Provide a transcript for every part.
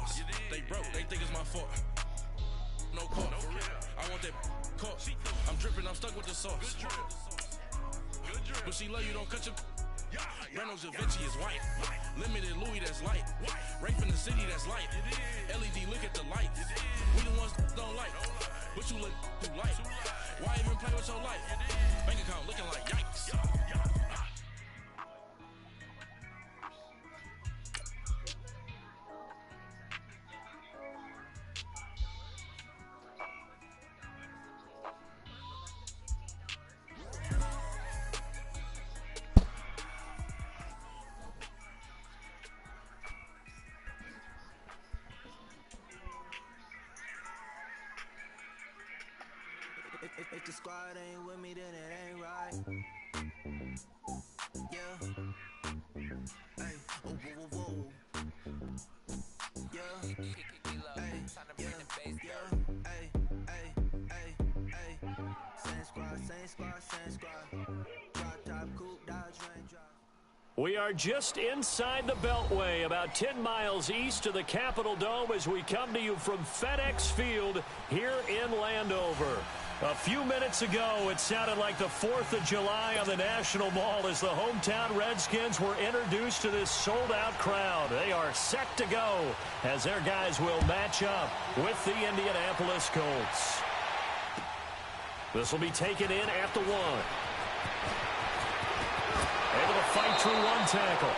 box. They broke, they think it's my fault. No call, for real. I want that caught. I'm dripping, I'm stuck with the sauce. But she love you, don't cut your. Reynolds Da Vinci is white. Limited Louis, that's light. Rape in the city, that's light. LED, look at the light. We the ones don't like. But you look too light. Why even play with your life? Bank account looking like yikes. If the squad ain't with me, then it ain't right. Yeah. Hey, oh, whoa, whoa, whoa. Yeah. Hey, yeah, yeah. Hey, hey, hey, hey. Same squad, same squad, same squad. Drop top, coupe, Dodge, Range Drive. We are just inside the Beltway, about 10 miles east of the Capitol Dome as we come to you from FedEx Field here in Landover. A few minutes ago, it sounded like the 4th of July on the National Mall as the hometown Redskins were introduced to this sold-out crowd. They are set to go as their guys will match up with the Indianapolis Colts. This will be taken in at the 1. Able to fight through one tackle.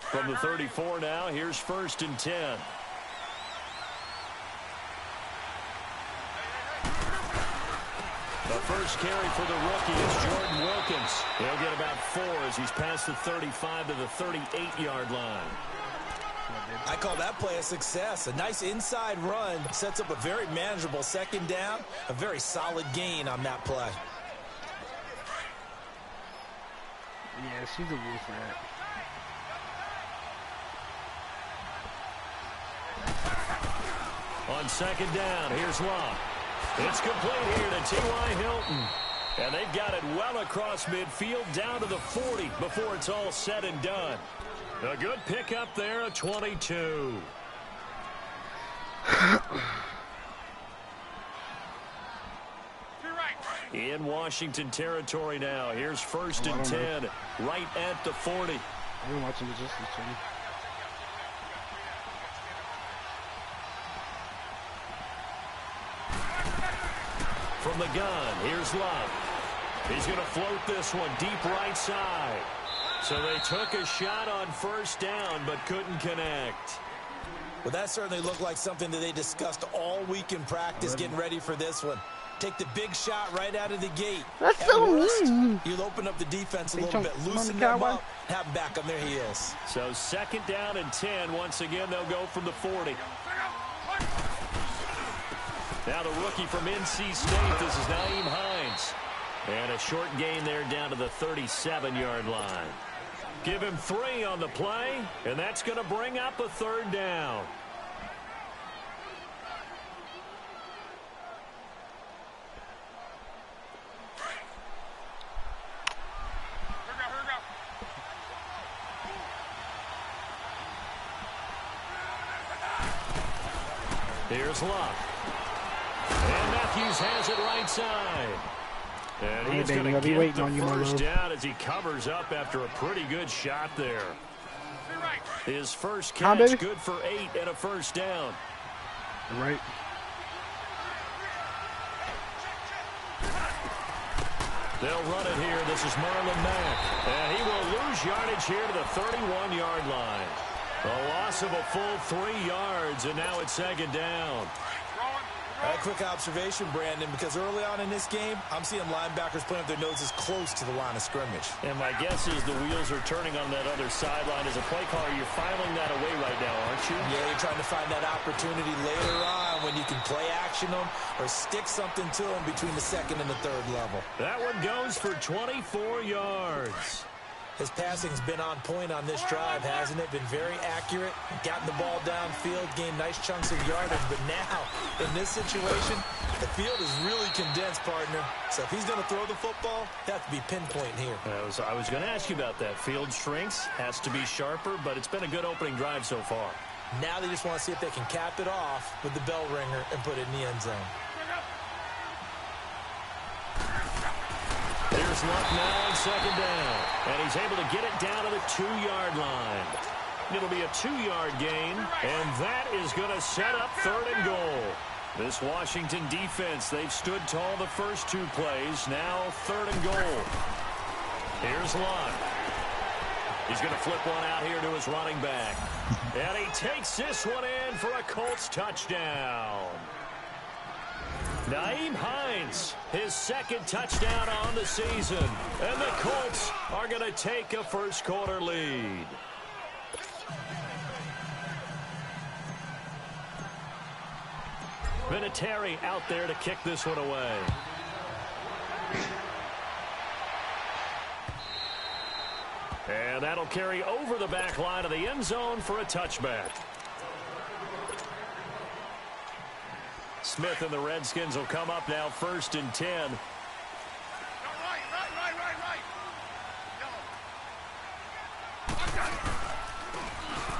From the 34 now, here's 1st and 10. The first carry for the rookie is Jordan Wilkins. He'll get about 4 as he's past the 35 to the 38-yard line. I call that play a success. A nice inside run sets up a very manageable 2nd down. A very solid gain on that play. Yeah, she's a wolf rat. On 2nd down, here's Locke. It's complete here to T.Y. Hilton. And they've got it well across midfield down to the 40 before it's all said and done. A good pickup there, a 22. In Washington territory now. Here's 1st and 10, right at the 40. I've been watching the Justice Channel. From the gun, here's Love. He's going to float this one deep right side. So they took a shot on 1st down, but couldn't connect. Well, that certainly looked like something that they discussed all week in practice, getting ready for this one. Take the big shot right out of the gate. That's so mean. You'll open up the defense a little bit, loosen them up, have them back on their heels. So 2nd down and 10. Once again, they'll go from the 40. Now the rookie from NC State, this is Nyheim Hines. And a short gain there down to the 37-yard line. Give him 3 on the play, and that's going to bring up a 3rd down. Here's Luck. And Matthews has it right side. And he's going to get the first down as he covers up after a pretty good shot there. His first catch, good for 8 and a 1st down. Right. They'll run it here. This is Marlon Mack. And he will lose yardage here to the 31-yard line. A loss of a full 3 yards, and now it's 2nd down. A quick observation, Brandon, because early on in this game, I'm seeing linebackers putting up their noses close to the line of scrimmage. And my guess is the wheels are turning on that other sideline. As a play caller, you're filing that away right now, aren't you? Yeah, you're trying to find that opportunity later on when you can play action them or stick something to them between the 2nd and the 3rd level. That one goes for 24 yards. His passing's been on point on this drive, hasn't it? Been very accurate, gotten the ball downfield, gained nice chunks of yardage. But now, in this situation, the field is really condensed, partner. So if he's going to throw the football, they have to be pinpoint here. I was going to ask you about that. Field shrinks, has to be sharper, but it's been a good opening drive so far. Now they just want to see if they can cap it off with the bell ringer and put it in the end zone. Here's Luck now on second down. And he's able to get it down to the 2-yard line. It'll be a 2-yard gain, and that is going to set up 3rd and goal. This Washington defense, they've stood tall the first 2 plays. Now 3rd and goal. Here's Luck. He's going to flip one out here to his running back. And he takes this one in for a Colts touchdown. Nyheim Hines, his 2nd touchdown on the season. And the Colts are going to take a first-quarter lead. Vinatieri out there to kick this one away. And that'll carry over the back line of the end zone for a touchback. Smith and the Redskins will come up now 1st and 10.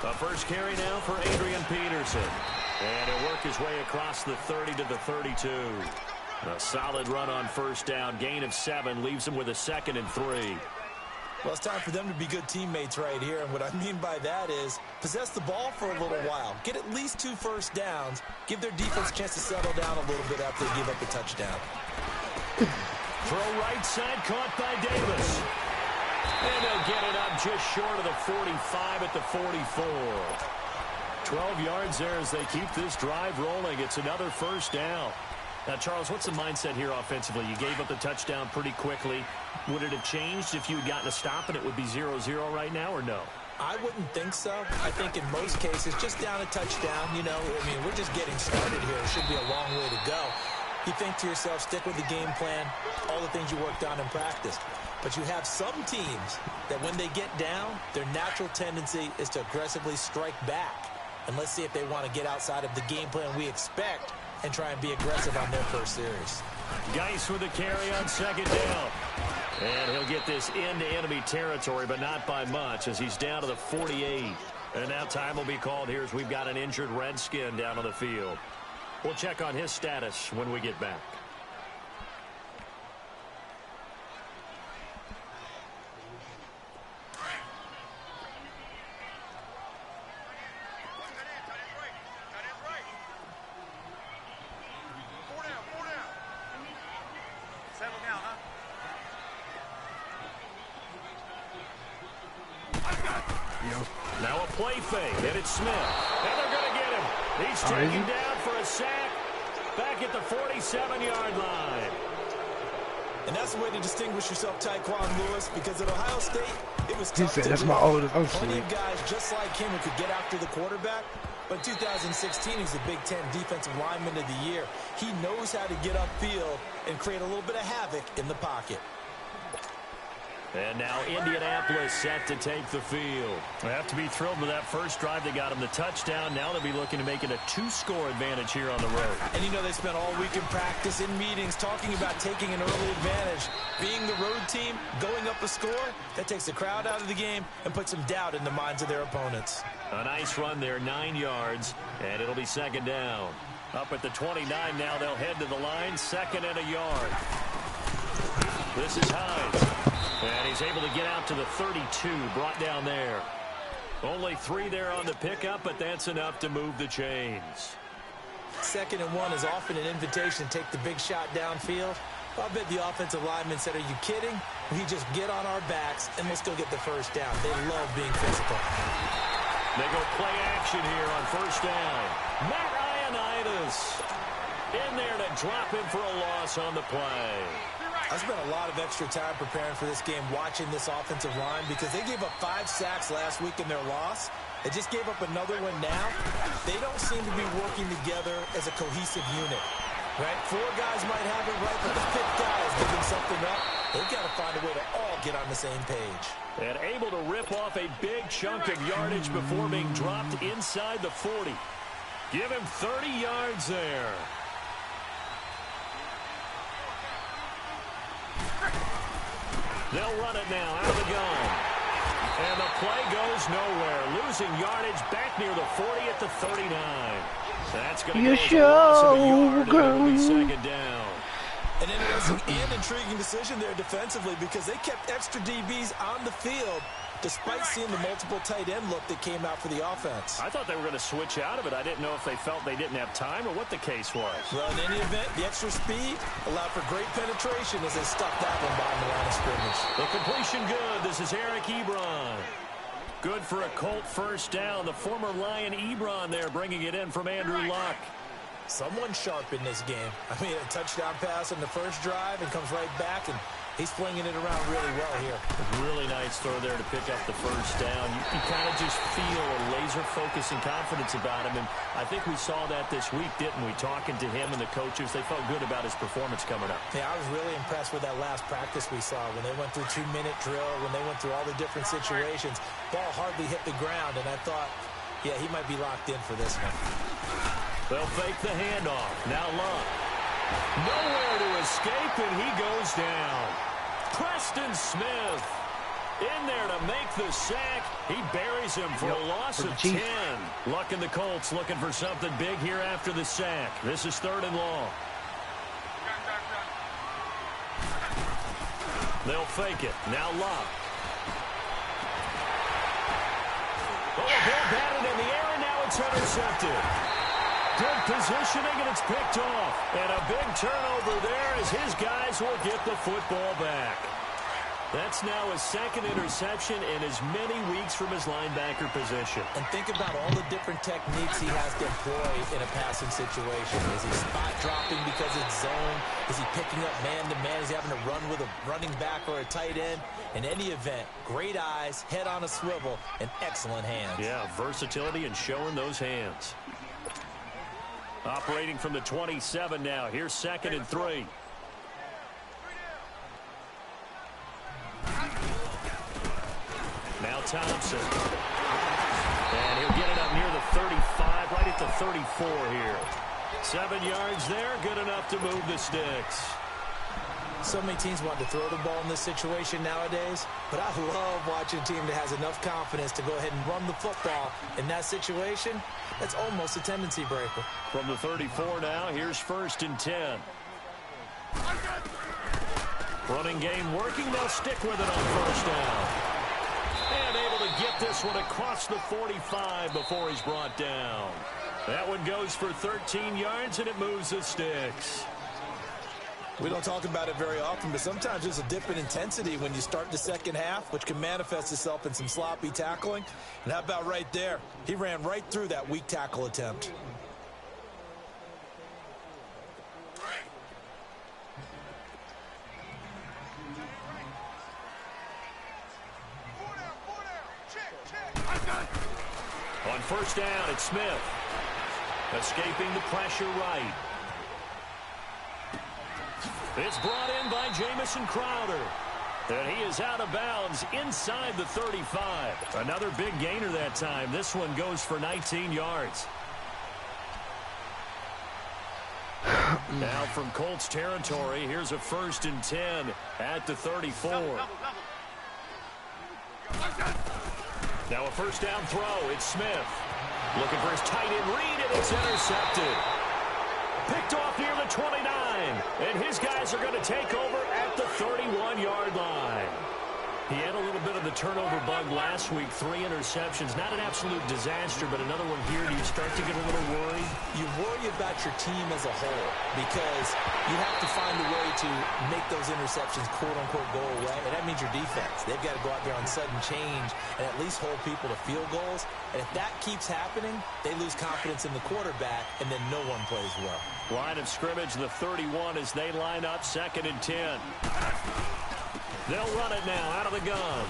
The first carry now for Adrian Peterson. And he'll work his way across the 30 to the 32. A solid run on 1st down. Gain of 7 leaves him with a 2nd and 3. Well, it's time for them to be good teammates right here. And what I mean by that is possess the ball for a little while. Get at least 2 first downs. Give their defense a chance to settle down a little bit after they give up a touchdown. Throw right side caught by Davis. And they'll get it up just short of the 45 at the 44. 12 yards there as they keep this drive rolling. It's another 1st down. Now, Charles, what's the mindset here offensively? You gave up the touchdown pretty quickly. Would it have changed if you had gotten a stop and it would be 0-0 right now, or no? I wouldn't think so. I think in most cases, just down a touchdown, you know, I mean, we're just getting started here. It should be a long way to go. You think to yourself, stick with the game plan, all the things you worked on in practice. But you have some teams that when they get down, their natural tendency is to aggressively strike back. And let's see if they want to get outside of the game plan we expect and try and be aggressive on their first series. Geis with a carry on 2nd down. And he'll get this into enemy territory, but not by much as he's down to the 48. And now time will be called here as we've got an injured Redskin down on the field. We'll check on his status when we get back. Now a play fake, and it's Smith. And they're going to get him. He's taken down for a sack back at the 47-yard line. And that's the way to distinguish yourself, Tyquan Lewis, because at Ohio State, it was tough to that's do. my oldest. I'm Plenty sweet. of guys just like him who could get after the quarterback. But 2016, he's the Big Ten Defensive Lineman of the Year. He knows how to get upfield and create a little bit of havoc in the pocket. And now Indianapolis set to take the field. They have to be thrilled with that first drive. They got him the touchdown. Now they'll be looking to make it a 2-score advantage here on the road. And you know they spent all week in practice, in meetings, talking about taking an early advantage. Being the road team, going up a score, that takes the crowd out of the game and puts some doubt in the minds of their opponents. A nice run there, 9 yards, and it'll be 2nd down. Up at the 29 now, they'll head to the line, 2nd and a yard. This is Hines. And he's able to get out to the 32, brought down there. Only 3 there on the pickup, but that's enough to move the chains. 2nd and 1 is often an invitation to take the big shot downfield. I bet the offensive lineman said, are you kidding? We just get on our backs and let's go get the first down. They love being physical. They go play action here on 1st down. Matt Ioannidis in there to drop him for a loss on the play. I spent a lot of extra time preparing for this game, watching this offensive line, because they gave up 5 sacks last week in their loss. They just gave up another one now. They don't seem to be working together as a cohesive unit. Right? 4 guys might have it right, but the 5th guy is giving something up. They've got to find a way to all get on the same page. And able to rip off a big chunk of yardage before being dropped inside the 40. Give him 30 yards there. They'll run it now out of the gun. And the play goes nowhere. Losing yardage back near the 40 at the 39. That's going to go as a loss of a yard, and it'll be second down. An interesting and intriguing decision there defensively because they kept extra DBs on the field despite seeing the multiple tight end look that came out for the offense. I thought they were going to switch out of it. I didn't know if they felt they didn't have time or what the case was. Well, in any event, the extra speed allowed for great penetration as they stuffed that one behind the line of scrimmage. The completion good. This is Eric Ebron. Good for a Colt first down. The former Lion Ebron there bringing it in from Andrew Luck. Someone sharp in this game. I mean, a touchdown pass on the first drive and comes right back, and he's flinging it around really well here. Really nice throw there to pick up the first down. You kind of just feel a laser focus and confidence about him, and I think we saw that this week, didn't we? Talking to him and the coaches, they felt good about his performance coming up. Yeah, I was really impressed with that last practice we saw when they went through 2-minute drill, when they went through all the different situations. Ball hardly hit the ground, and I thought, yeah, he might be locked in for this one. They'll fake the handoff. Now Luck. Nowhere to escape, and he goes down. Preston Smith in there to make the sack. He buries him for a loss of 10. Luck and the Colts looking for something big here after the sack. This is 3rd and long. They'll fake it. Now Luck. Oh, a ball batted in the air, and now it's intercepted. Good positioning, and it's picked off. And a big turnover there as his guys will get the football back. That's now his 2nd interception in as many weeks from his linebacker position. And think about all the different techniques he has to employ in a passing situation. Is he spot dropping because it's zone? Is he picking up man-to-man? Is he having to run with a running back or a tight end? In any event, great eyes, head on a swivel, and excellent hands. Yeah, versatility and showing those hands. Operating from the 27 now. Here's 2nd and 3. Now Thompson. And he'll get it up near the 35, right at the 34 here. 7 yards there, good enough to move the sticks. So many teams want to throw the ball in this situation nowadays, but I love watching a team that has enough confidence to go ahead and run the football. In that situation, that's almost a tendency breaker. From the 34 now, here's 1st and 10. Running game working, they'll stick with it on 1st down. And able to get this one across the 45 before he's brought down. That one goes for 13 yards, and it moves the sticks. We don't talk about it very often, but sometimes there's a dip in intensity when you start the second half, which can manifest itself in some sloppy tackling. And how about right there? He ran right through that weak tackle attempt. On 1st down, it's Smith. Escaping the pressure right. It's brought in by Jamison Crowder. And he is out of bounds inside the 35. Another big gainer that time. This one goes for 19 yards. Now from Colts territory, here's a 1st and 10 at the 34. Now a 1st down throw. It's Smith. Looking for his tight end read, and it's intercepted. Picked off near the 29, and his guys are going to take over at the 31-yard line. He had a little bit of the turnover bug last week, 3 interceptions. Not an absolute disaster, but another one here. Do you start to get a little worried? You worry about your team as a whole because you have to find a way to make those interceptions, quote-unquote, go away, and that means your defense. They've got to go out there on sudden change and at least hold people to field goals. And if that keeps happening, they lose confidence in the quarterback, and then no one plays well. Line of scrimmage, the 31 as they line up, 2nd and 10. They'll run it now out of the gun.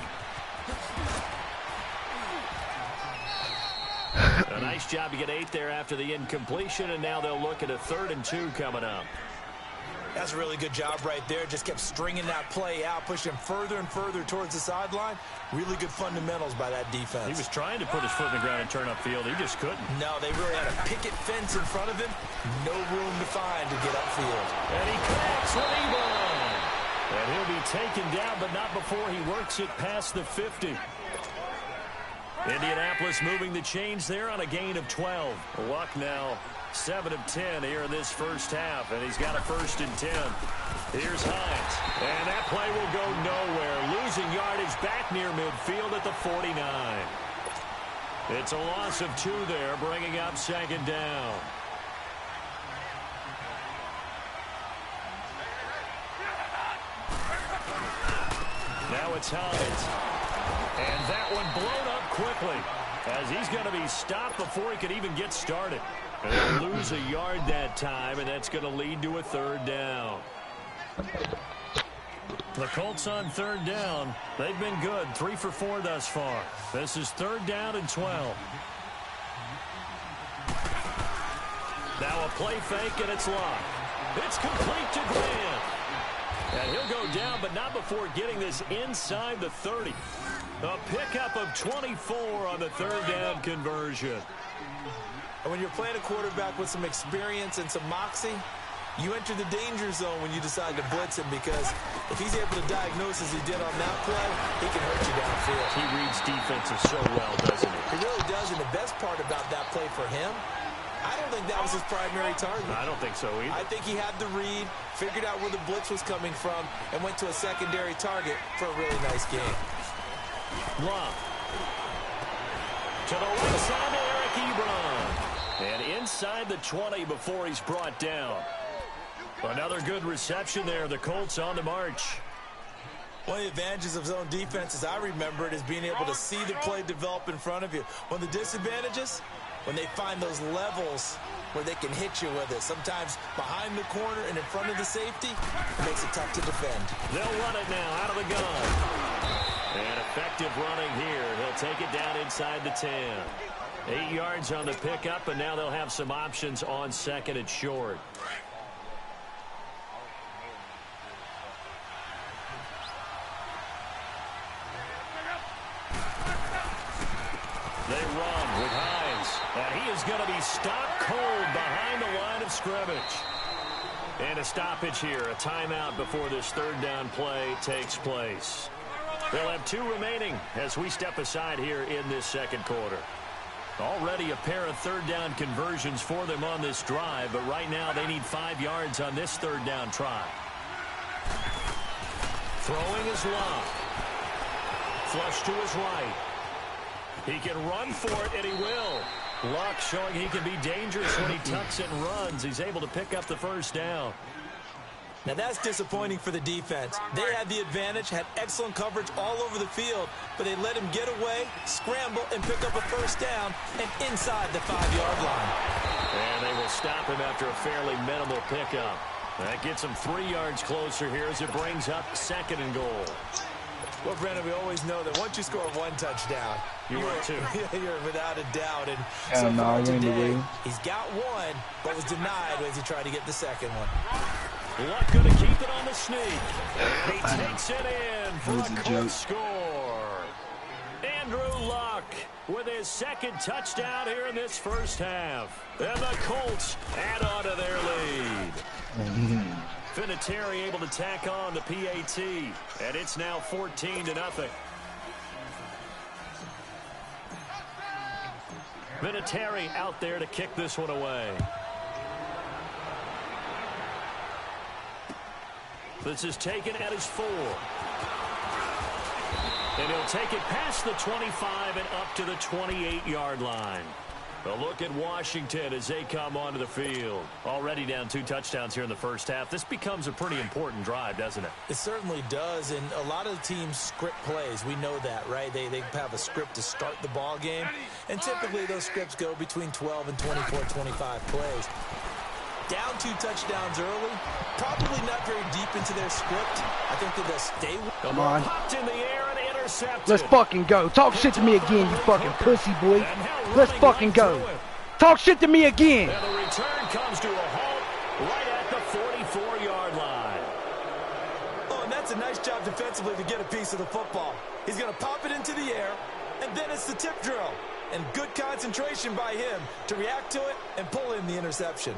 A nice job to get 8 there after the incompletion, and now they'll look at a 3rd and 2 coming up. That's a really good job right there. Just kept stringing that play out, pushing him further and further towards the sideline. Really good fundamentals by that defense. He was trying to put his foot in the ground and turn upfield. He just couldn't. No, they really had a picket fence in front of him. No room to find to get upfield. And he connects with Ebron. And he'll be taken down, but not before he works it past the 50. Indianapolis moving the chains there on a gain of 12. Luck now 7 of 10 here in this first half, and he's got a 1st and 10. Here's Hines, and that play will go nowhere. Losing yardage back near midfield at the 49. It's a loss of 2 there, bringing up 2nd down. Now it's Hines. And that one blown up quickly as he's going to be stopped before he could even get started. And they'll lose a yard that time, and that's going to lead to a 3rd down. The Colts on 3rd down. They've been good, 3 for 4 thus far. This is 3rd down and 12. Now a play fake, and it's locked. It's complete to Grant. And he'll go down, but not before getting this inside the 30. A pickup of 24 on the 3rd down conversion. And when you're playing a quarterback with some experience and some moxie, you enter the danger zone when you decide to blitz him, because if he's able to diagnose as he did on that play, he can hurt you downfield. He reads defenses so well, doesn't he? He really does, and the best part about that play for him, I don't think that was his primary target. I don't think so either. I think he had the read, figured out where the blitz was coming from, and went to a secondary target for a really nice game. Love. To the right side to Eric Ebron. And inside the 20 before he's brought down. Another good reception there. The Colts on the march. One of the advantages of zone defense, as I remember it, is being able to see the play develop in front of you. One of the disadvantages, when they find those levels where they can hit you with it. Sometimes behind the corner and in front of the safety, it makes it tough to defend. They'll run it now out of the gun. And effective running here. He'll take it down inside the 10. 8 yards on the pickup, and now they'll have some options on 2nd and short. They run with Hines, and he is going to be stopped cold behind the line of scrimmage. And a stoppage here, a timeout before this 3rd down play takes place. They'll have 2 remaining as we step aside here in this 2nd quarter. Already a pair of 3rd down conversions for them on this drive, but right now they need 5 yards on this 3rd down try. Throwing is Luck. Flush to his right. He can run for it, and he will. Luck showing he can be dangerous when he tucks and runs. He's able to pick up the 1st down. Now that's disappointing for the defense. They had the advantage, had excellent coverage all over the field, but they let him get away, scramble, and pick up a 1st down and inside the 5-yard line. And they will stop him after a fairly minimal pickup. That gets him 3 yards closer here as it brings up 2nd and goal. Well, Brandon, we always know that once you score 1 touchdown, you're without a doubt. And so far today, he's got 1, but was denied as he tried to get the 2nd one. Luck going to keep it on the sneak. He takes it in for a quick score. Andrew Luck with his 2nd touchdown here in this first half. And the Colts add on to their lead. Vinatieri able to tack on the PAT, and it's now 14-0. Vinatieri out there to kick this one away. This is taken at his 4. And he'll take it past the 25 and up to the 28-yard line. A look at Washington as they come onto the field. Already down 2 touchdowns here in the first half. This becomes a pretty important drive, doesn't it? It certainly does, and a lot of the teams script plays. We know that, right? They have a script to start the ball game, and typically those scripts go between 12 and 24, 25 plays. Down 2 touchdowns early, probably not very deep into their script. I think that they'll stay. Come on. Popped in the air and intercepted. Let's fucking go. Talk shit to me again, you fucking pussy boy. Let's fucking go. Talk shit to me again. And the return comes to a halt right at the 44-yard line. a nice job defensively to get a piece of the football. He's going to pop it into the air, and then it's the tip drill. And good concentration by him to react to it and pull in the interception.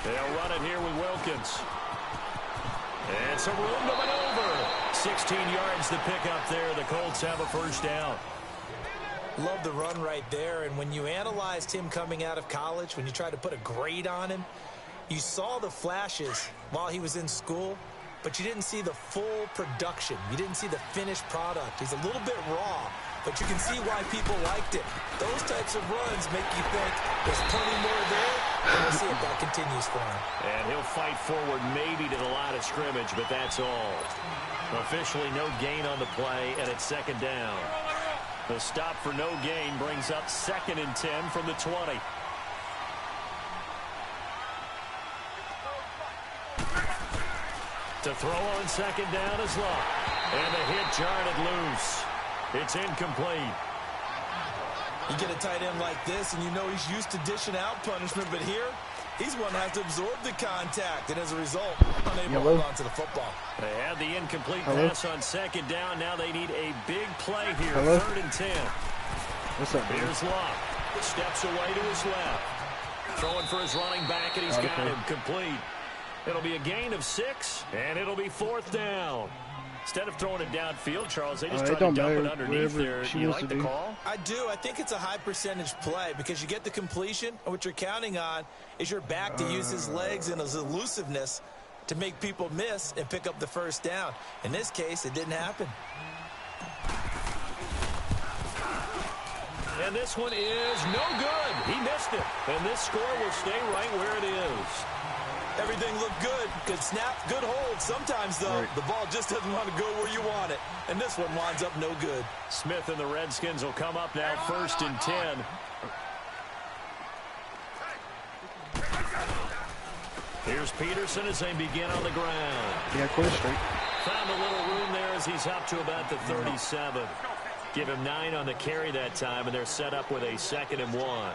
They'll run it here with Wilkins. And some room to maneuver. 16 yards to pick up there. The Colts have a first down. Love the run right there. And when you analyzed him coming out of college, when you tried to put a grade on him, you saw the flashes while he was in school, but you didn't see the full production. You didn't see the finished product. He's a little bit raw, but you can see why people liked it. Those types of runs make you think there's plenty more there, and we'll see if that continues for him. And he'll fight forward maybe to the line of scrimmage, but that's all. Officially no gain on the play, and it's second down. The stop for no gain brings up 2nd and 10 from the 20. To throw on second down is Luck. And the hit jarred it loose. It's incomplete. You get a tight end like this, and you know he's used to dishing out punishment, but here, he's one that has to absorb the contact, and as a result, unable to hold on to the football. They had the incomplete pass on second down. Now they need a big play here. 3rd and 10. What's up, man? Here's Luck. Steps away to his left. Throwing for his running back, and he's got him complete. It'll be a gain of 6, and it'll be 4th down. Instead of throwing it downfield, Charles, they just try to dump it underneath there. Do you like the call? I do. I think it's a high percentage play because you get the completion, and what you're counting on is your back to use his legs and his elusiveness to make people miss and pick up the first down. In this case, it didn't happen. And this one is no good. He missed it. And this score will stay right where it is. Everything looked good. Good snap, good hold. Sometimes, though, the ball just doesn't want to go where you want it. And this one winds up no good. Smith and the Redskins will come up now 1st and 10. Here's Peterson as they begin on the ground. Yeah, clear straight. Found a little room there as he's up to about the 37. Give him 9 on the carry that time, and they're set up with a 2nd and 1.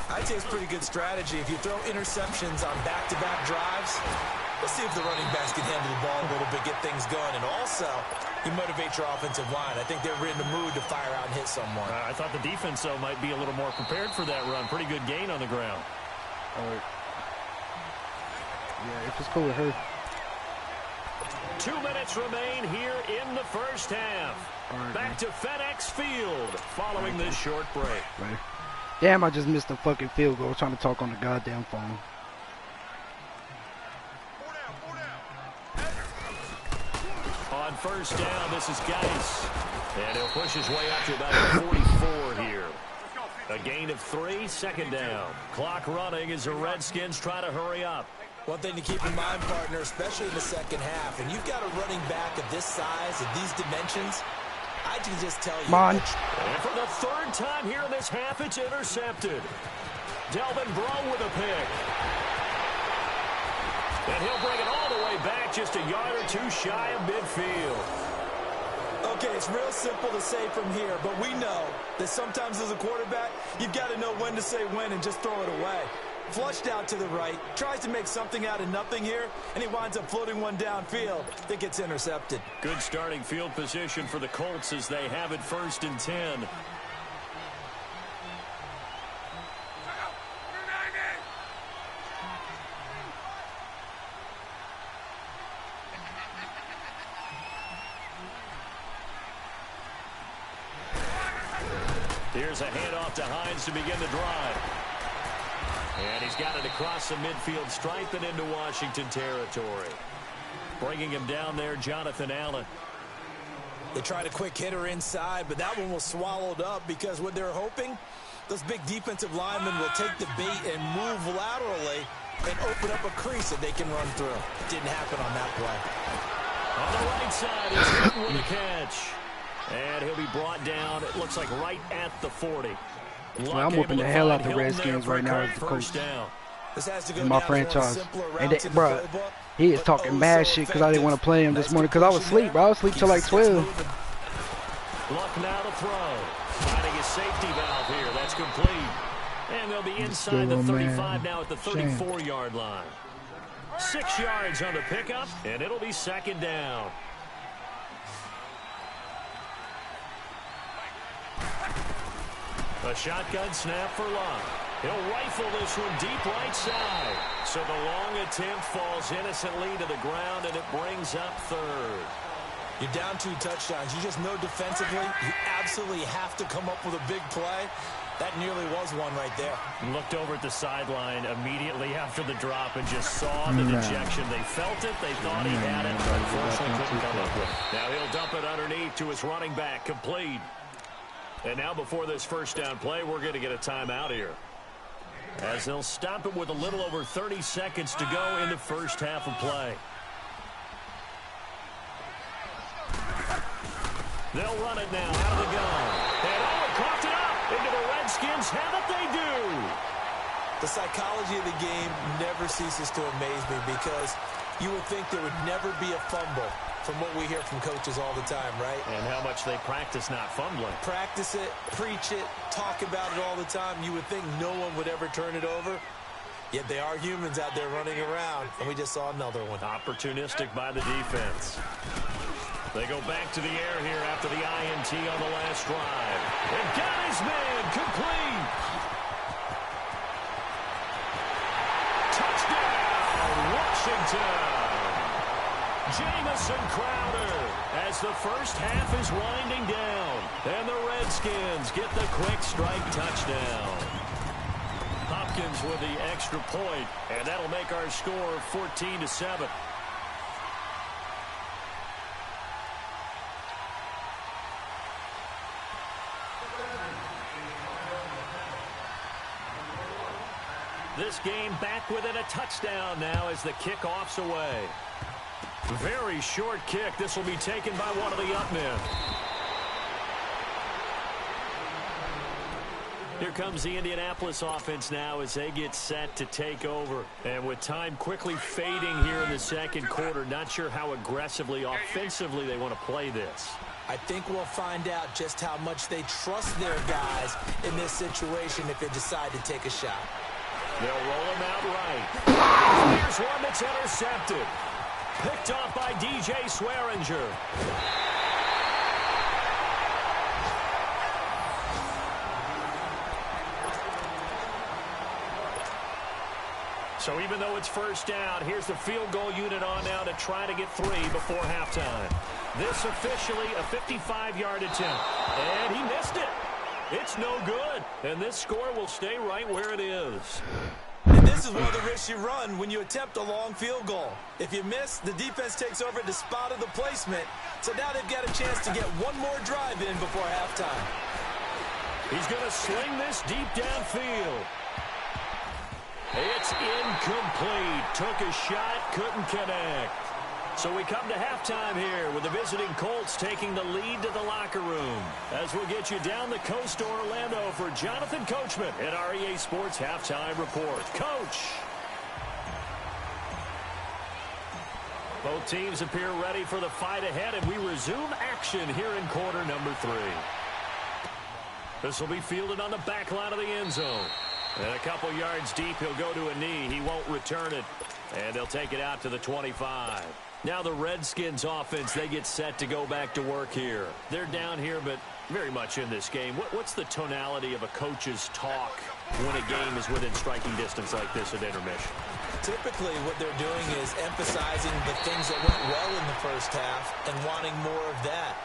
I'd say it's pretty good strategy. If you throw interceptions on back-to-back drives, let's see if the running backs can handle the ball a little bit, get things going. And also, you motivate your offensive line. I think they're in the mood to fire out and hit someone. I thought the defense, though, might be a little more prepared for that run. Pretty good gain on the ground. Yeah, if it's cool with her. 2 minutes remain here in the first half. Back to FedEx Field following this short break. Damn, I just missed a fucking field goal trying to talk on the goddamn phone. On first down, this is Geis. And he'll push his way up to about 44 here. A gain of 3, 2nd down. Clock running as the Redskins try to hurry up. One thing to keep in mind, partner, especially in the second half, and you've got a running back of this size, of these dimensions, I can just tell you. Come on. And for the 3rd time here in this half, it's intercepted. Delvin Breaux with a pick. And he'll bring it all the way back just a yard or 2 shy of midfield. Okay, it's real simple to say from here, but we know that sometimes as a quarterback, you've got to know when to say when and just throw it away. Flushed out to the right, tries to make something out of nothing here, and he winds up floating one downfield that gets intercepted. Good starting field position for the Colts as they have it 1st and 10. Here's a handoff to Hines to begin the drive. And he's got it across the midfield stripe and into Washington territory. Bringing him down there, Jonathan Allen. They tried a quick hitter inside, but that one was swallowed up because what they're hoping, those big defensive linemen will take the bait and move laterally and open up a crease that they can run through. It didn't happen on that play. On the right side, it's Hilton with a catch. And he'll be brought down, it looks like right at the 40. Well, I'm whooping the hell out of the Redskins right now as the coach. This has to go in my down as one of the franchise. simpler And routes they, in the bro, playbook, he is but talking oh mad so shit because I didn't want to effective. play him this morning because I was asleep, bro. I was asleep till like 12. Luck now to throw. Finding his safety valve here. That's complete. And they'll be inside the 35 now at the 34-yard line. 6 yards on the pickup, and it'll be second down. A shotgun snap for Luck. He'll rifle this one deep right side. So the long attempt falls innocently to the ground, and it brings up third. You're down 2 touchdowns. You just know defensively you absolutely have to come up with a big play. That nearly was one right there. Looked over at the sideline immediately after the drop and just saw the dejection. They felt it. They thought he had it, but unfortunately couldn't come up with it. Now he'll dump it underneath to his running back, complete. And now before this first down play, we're going to get a timeout here, as they'll stop it with a little over 30 seconds to go in the first half of play. They'll run it now out of the gun. And coughed it up into the Redskins. Haven't they do? The psychology of the game never ceases to amaze me because you would think there would never be a fumble from what we hear from coaches all the time, right? And how much they practice not fumbling. Practice it, preach it, talk about it all the time. You would think no one would ever turn it over. Yet they are humans out there running around, and we just saw another one. Opportunistic by the defense. They go back to the air here after the INT on the last drive. And got his man complete. Touchdown, Washington. Jamison Crowder, as the first half is winding down. And the Redskins get the quick strike touchdown. Hopkins with the extra point, and that'll make our score 14-7. This game back within a touchdown now as the kickoff's away. Very short kick. This will be taken by one of the up men. Here comes the Indianapolis offense now as they get set to take over. And with time quickly fading here in the second quarter, not sure how aggressively, offensively they want to play this. I think we'll find out just how much they trust their guys in this situation if they decide to take a shot. They'll roll him out right. Here's one that's intercepted. Picked off by DJ Swearinger. So even though it's first down, here's the field goal unit on now to try to get 3 before halftime. This officially a 55-yard attempt. And he missed it. It's no good. And this score will stay right where it is. And this is one of the risks you run when you attempt a long field goal. If you miss, the defense takes over at the spot of the placement. So now they've got a chance to get one more drive in before halftime. He's going to sling this deep downfield. It's incomplete. Took a shot, couldn't connect. So we come to halftime here with the visiting Colts taking the lead to the locker room. As we'll get you down the coast to Orlando for Jonathan Coachman at our EA Sports Halftime Report. Coach. Both teams appear ready for the fight ahead, and we resume action here in quarter number 3. This will be fielded on the back line of the end zone. And a couple yards deep, he'll go to a knee. He won't return it. And they'll take it out to the 25. Now the Redskins offense, they get set to go back to work here. They're down here, but very much in this game. What's the tonality of a coach's talk when a game is within striking distance like this at intermission? Typically, what they're doing is emphasizing the things that went well in the first half and wanting more of that.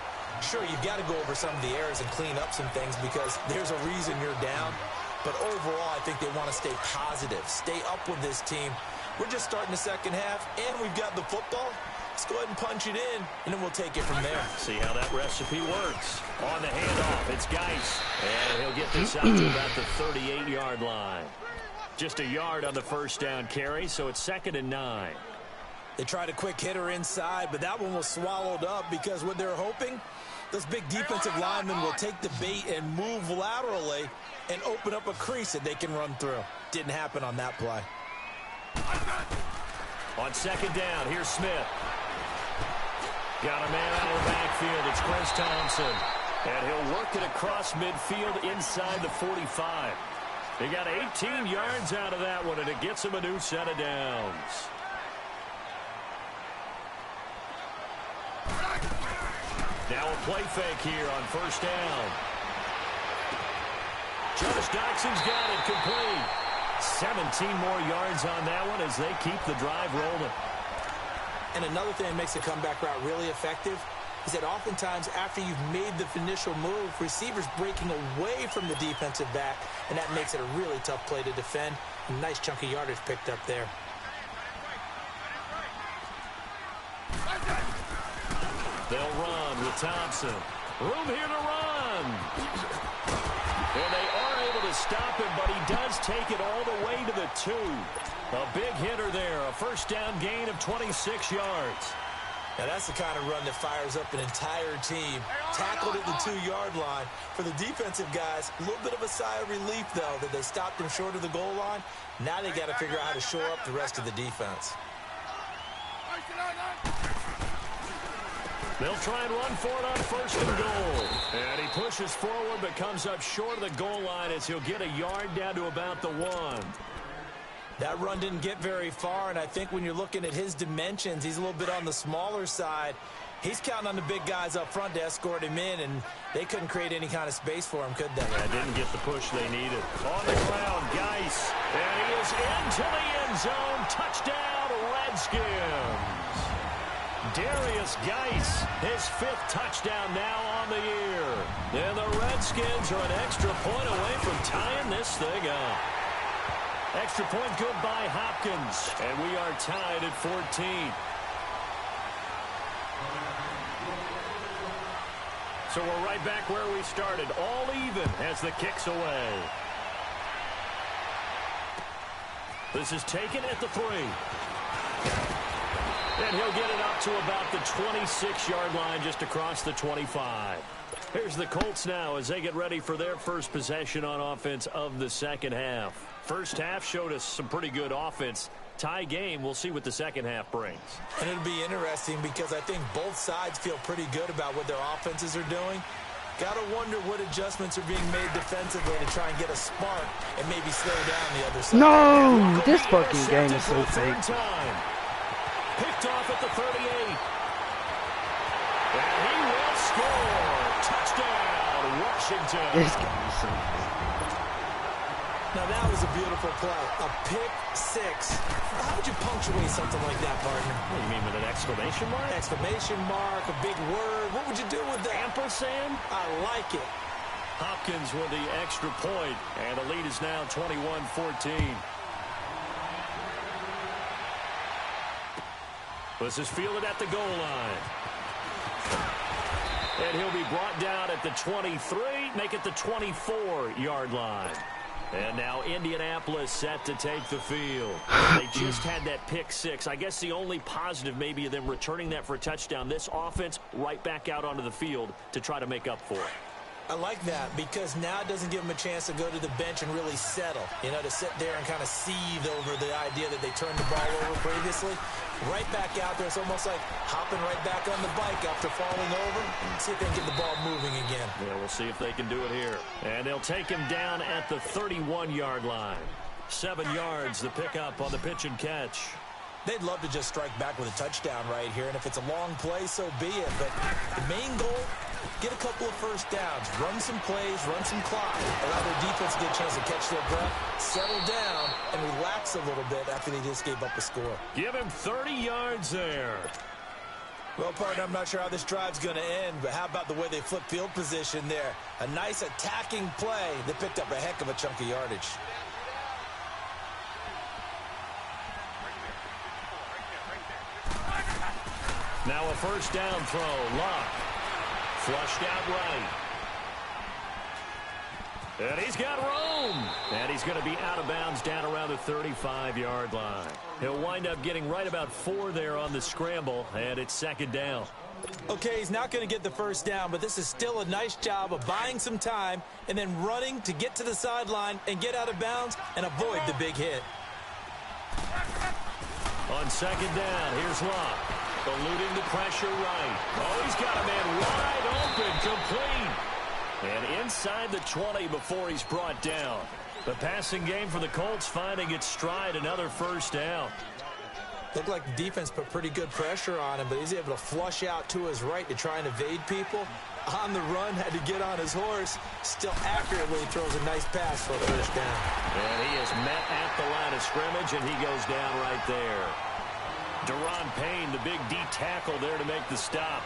Sure, you've got to go over some of the errors and clean up some things because there's a reason you're down. But overall, I think they want to stay positive, stay up with this team. We're just starting the second half, and we've got the football. Let's go ahead and punch it in, and then we'll take it from there. See how that recipe works. On the handoff, it's Geis. And he'll get this out to about the 38-yard line. Just a yard on the first down carry, so it's 2nd and 9. They tried a quick hitter inside, but that one was swallowed up because what they're hoping, those big defensive linemen will take the bait and move laterally and open up a crease that they can run through. Didn't happen on that play. On second down, here's Smith. Got a man out of the backfield. It's Chris Thompson. And he'll work it across midfield inside the 45. He got 18 yards out of that one, and it gets him a new set of downs. Now a play fake here on first down. Josh Doxson's got it complete. 17 more yards on that one as they keep the drive rolling. And another thing that makes the comeback route really effective is that oftentimes after you've made the initial move, receivers breaking away from the defensive back, and that makes it a really tough play to defend. A nice chunk of yardage picked up there. They'll run with Thompson. Room here to run. And they are able to stop him, but he does take it all the way to the 2. A big hitter there. A first down gain of 26 yards. Now that's the kind of run that fires up an entire team. Tackled at the 2-yard line. For the defensive guys, a little bit of a sigh of relief, though, that they stopped him short of the goal line. Now they got to figure out how to shore up the rest of the defense. They'll try and run for it on first and goal. And he pushes forward but comes up short of the goal line as he'll get a yard down to about the 1. That run didn't get very far, and I think when you're looking at his dimensions, he's a little bit on the smaller side. He's counting on the big guys up front to escort him in, and they couldn't create any kind of space for him, could they? Yeah, didn't get the push they needed. On the ground, Geis. And he is into the end zone. Touchdown, Redskins. Darius Geis, his 5th touchdown now on the year. And the Redskins are an extra point away from tying this thing up. Extra point good by Hopkins. And we are tied at 14. So we're right back where we started. All even as the kick's away. This is taken at the 3. And he'll get it up to about the 26-yard line just across the 25. Here's the Colts now as they get ready for their first possession on offense of the second half. First half showed us some pretty good offense. Tie game, we'll see what the second half brings. And it'll be interesting because I think both sides feel pretty good about what their offenses are doing. Got to wonder what adjustments are being made defensively to try and get a spark and maybe slow down the other side. No! This fucking game is so fake. Picked off at the 38. And he will score. Touchdown, Washington. This game is so fake. Now that was a beautiful play. A pick 6. How would you punctuate something like that, partner? What do you mean, with an exclamation mark? Exclamation mark, a big word. What would you do with that? Ampersand? I like it. Hopkins with the extra point, and the lead is now 21-14. This is fielded at the goal line. And he'll be brought down at the 23, make it the 24-yard line. And now Indianapolis set to take the field. They just had that pick 6. I guess the only positive maybe of them returning that for a touchdown. This offense right back out onto the field to try to make up for it. I like that because now it doesn't give them a chance to go to the bench and really settle. You know, to sit there and kind of seethe over the idea that they turned the ball over previously. Right back out there. It's almost like hopping right back on the bike after falling over. See if they can get the ball moving again. Yeah, we'll see if they can do it here. And they'll take him down at the 31-yard line. 7 yards, the pickup on the pitch and catch. They'd love to just strike back with a touchdown right here, and if it's a long play, so be it. But the main goal, get a couple of first downs, run some plays, run some clock, allow their defense to get a chance to catch their breath, settle down, and relax a little bit after they just gave up a score. Give him 30 yards there. Well, partner, I'm not sure how this drive's going to end, but how about the way they flip field position there? A nice attacking play that picked up a heck of a chunk of yardage. Now a first down throw. Luck. Flushed out right. And he's got room. And he's going to be out of bounds down around the 35-yard line. He'll wind up getting right about 4 there on the scramble, and it's second down. Okay, he's not going to get the first down, but this is still a nice job of buying some time and then running to get to the sideline and get out of bounds and avoid the big hit. On second down, here's Locke. Eluding the pressure right. Oh, he's got a man wide open, complete. And inside the 20 before he's brought down. The passing game for the Colts finding its stride, another first down. Looked like the defense put pretty good pressure on him, but he's able to flush out to his right to try and evade people. On the run, had to get on his horse. Still accurately throws a nice pass for a first down. And he is met at the line of scrimmage, and he goes down right there. Deron Payne, the big D tackle there to make the stop.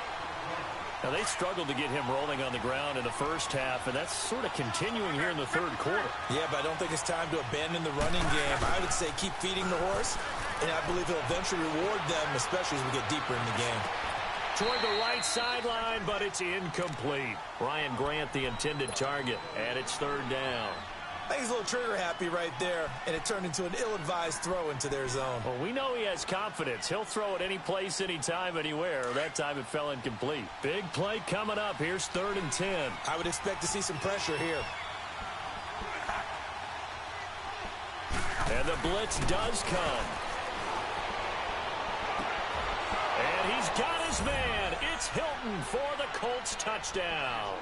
Now, they struggled to get him rolling on the ground in the first half, and that's sort of continuing here in the third quarter. Yeah, but I don't think it's time to abandon the running game. I would say keep feeding the horse, and I believe he'll eventually reward them, especially as we get deeper in the game. Toward the right sideline, but it's incomplete. Ryan Grant, the intended target, and it's third down. I think he's a little trigger happy right there, and it turned into an ill-advised throw into their zone. Well, we know he has confidence. He'll throw it any place, anytime, anywhere. That time it fell incomplete. Big play coming up. Here's 3rd and 10. I would expect to see some pressure here. And the blitz does come. And he's got his man. It's Hilton for the Colts touchdown.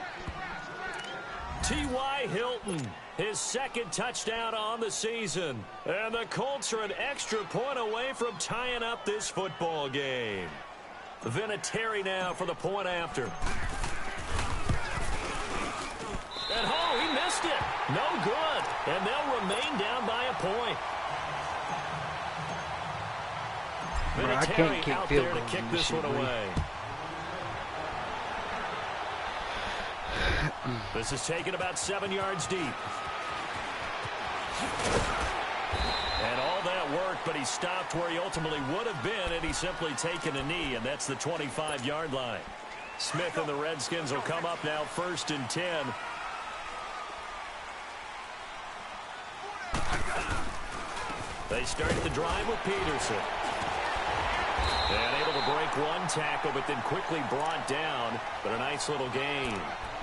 T.Y. Hilton, his second touchdown on the season. And the Colts are an extra point away from tying up this football game. Vinatieri now for the point after. And oh, he missed it. No good. And they'll remain down by a point. Vinatieri out there to kick this one away. This is taken about 7 yards deep. And all that worked, but he stopped where he ultimately would have been had he simply taken a knee, and that's the 25-yard line. Smith and the Redskins will come up now 1st and 10. They start the drive with Peterson. And able to break one tackle, but then quickly brought down. But a nice little gain.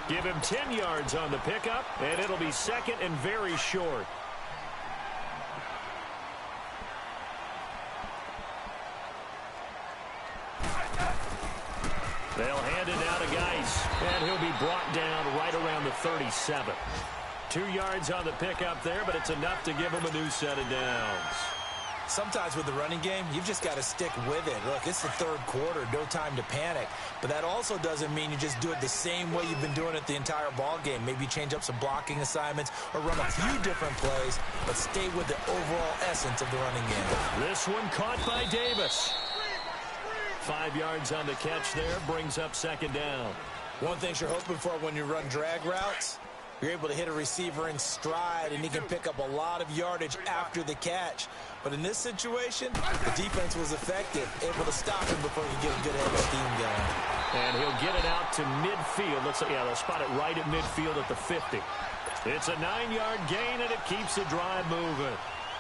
Give him 10 yards on the pickup, and it'll be 2nd and very short. They'll hand it down to Geis, and he'll be brought down right around the 37. 2 yards on the pickup there, but it's enough to give him a new set of downs. Sometimes with the running game, you've just got to stick with it. Look, it's the third quarter, no time to panic. But that also doesn't mean you just do it the same way you've been doing it the entire ball game. Maybe change up some blocking assignments or run a few different plays, but stay with the overall essence of the running game. This one caught by Davis. 5 yards on the catch there, brings up 2nd down. One thing you're hoping for when you run drag routes, you're able to hit a receiver in stride, and he can pick up a lot of yardage after the catch. But in this situation, the defense was effective, able to stop him before he get a good head of steam going. And he'll get it out to midfield. Looks like, yeah, they'll spot it right at midfield at the 50. It's a 9-yard gain, and it keeps the drive moving.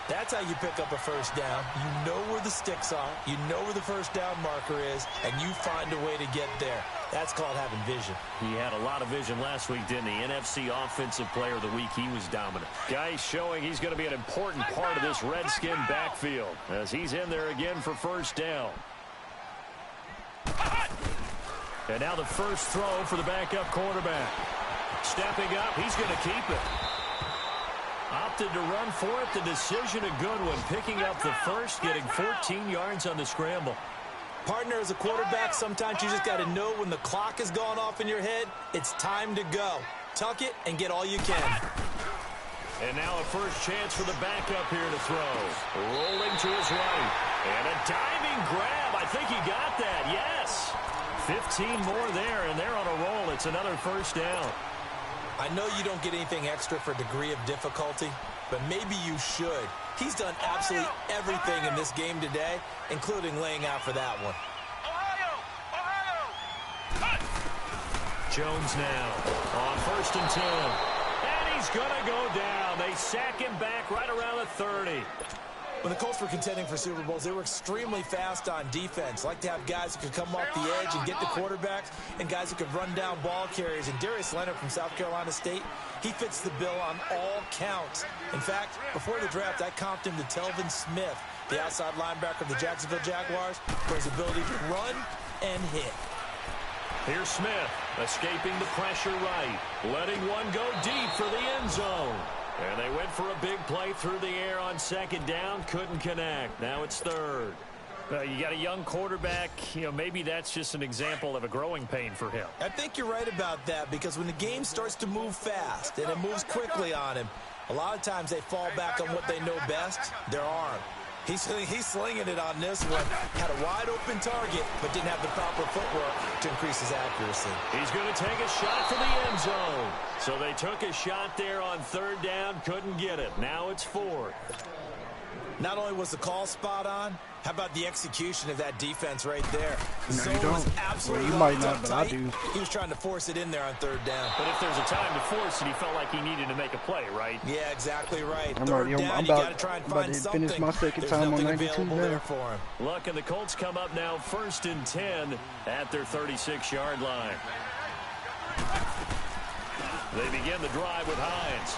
That's how you pick up a first down. You know where the sticks are, you know where the first down marker is, and you find a way to get there. That's called having vision. He had a lot of vision last week, didn't he? NFC Offensive Player of the Week, he was dominant. Guy showing he's going to be an important part of this Redskin backfield as he's in there again for first down. And now the first throw for the backup quarterback. Stepping up, he's going to keep it. Opted to run for it. The decision a good one. Picking up the first, getting 14 yards on the scramble. Partner, as a quarterback, sometimes you just got to know when the clock is going off in your head, it's time to go. Tuck it and get all you can. And now a first chance for the backup here to throw. Rolling to his right. And a diving grab. I think he got that. Yes. 15 more there, and they're on a roll. It's another first down. I know you don't get anything extra for degree of difficulty, but maybe you should. He's done absolutely everything in this game today, including laying out for that one. Jones now on 1st and 10. And he's going to go down. They sack him back right around the 30. When the Colts were contending for Super Bowls, they were extremely fast on defense. Like to have guys who could come off the edge and get the quarterbacks, and guys who could run down ball carriers. And Darius Leonard from South Carolina State, he fits the bill on all counts. In fact, before the draft, I comped him to Telvin Smith, the outside linebacker of the Jacksonville Jaguars, for his ability to run and hit. Here's Smith, escaping the pressure right, letting one go deep for the end zone. And they went for a big play through the air on second down, couldn't connect. Now it's third. You got a young quarterback, maybe that's just an example of a growing pain for him. I think you're right about that, because when the game starts to move fast and it moves quickly on him, a lot of times they fall back on what they know best, their arm. He's slinging it on this one. Had a wide-open target, but didn't have the proper footwork to increase his accuracy. He's going to take a shot for the end zone. So they took a shot there on third down, couldn't get it. Now it's fourth. Not only was the call spot on, how about the execution of that defense right there? No, So you don't. was absolutely Well, you might not, but I uptight. do. He was trying to force it in there on third down. But if there's a time to force it, he felt like he needed to make a play, right? Yeah, exactly right. I'm Third already- down, I'm you about- got to try and I'm about find to something. finish my second There's time on nothing 92 available now. there for him. Look, and the Colts come up now 1st and 10 at their 36-yard line. They begin the drive with Hines.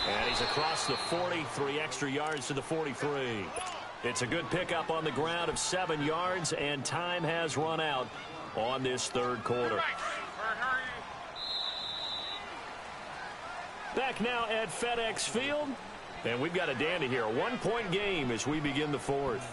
And he's across the 40, 3 extra yards to the 43. It's a good pickup on the ground of 7 yards, and time has run out on this third quarter. Back now at FedEx Field, and we've got a dandy here. A 1-point game as we begin the fourth.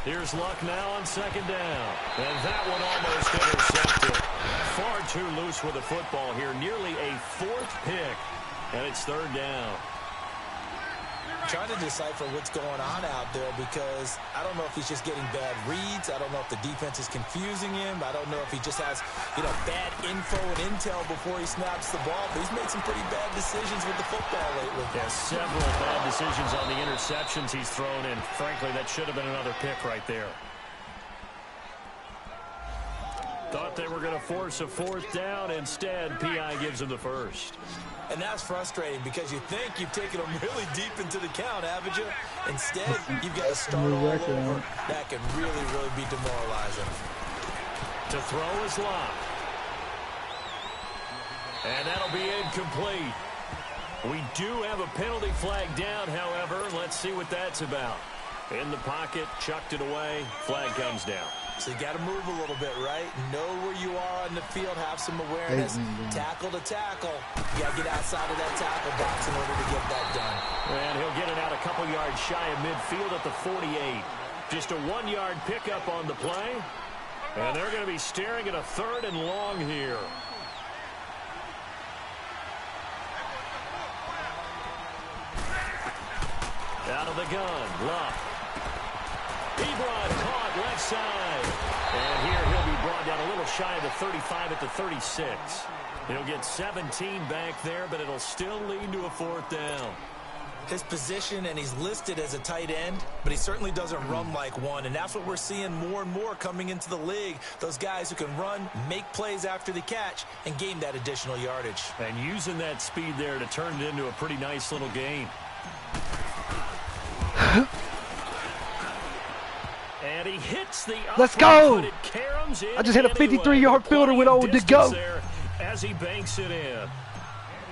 Here's Luck now on second down. And that one almost intercepted. Far too loose with the football here. Nearly a 4th pick. And it's third down. I'm trying to decipher what's going on out there, because I don't know if he's just getting bad reads. I don't know if the defense is confusing him. I don't know if he just has, bad info and intel before he snaps the ball. But he's made some pretty bad decisions with the football lately. Yeah, several bad decisions on the interceptions he's thrown in. Frankly, that should have been another pick right there. Thought they were going to force a 4th down. Instead, P.I. gives him the first. And that's frustrating, because you think you've taken them really deep into the count, haven't you? Instead, you've got to start all over. That can really, really be demoralizing. To throw is Locke. And that'll be incomplete. We do have a penalty flag down, however. Let's see what that's about. In the pocket, chucked it away. Flag comes down. So you got to move a little bit, right? Know where you are on the field, have some awareness. Tackle to tackle. You got to get outside of that tackle box in order to get that done. And he'll get it out a couple yards shy of midfield at the 48. Just a 1-yard pickup on the play. And they're going to be staring at a 3rd and long here. Out of the gun, Luck. Ebron caught left side. And here he'll be brought down a little shy of the 35 at the 36. He'll get 17 back there, but it'll still lead to a 4th down. His position, and he's listed as a tight end, but he certainly doesn't run like one, and that's what we're seeing more and more coming into the league. Those guys who can run, make plays after the catch, and gain that additional yardage. And using that speed there to turn it into a pretty nice little game. And he hits the Let's go! I just hit a 53-yard fielder with old to go. As he banks it in.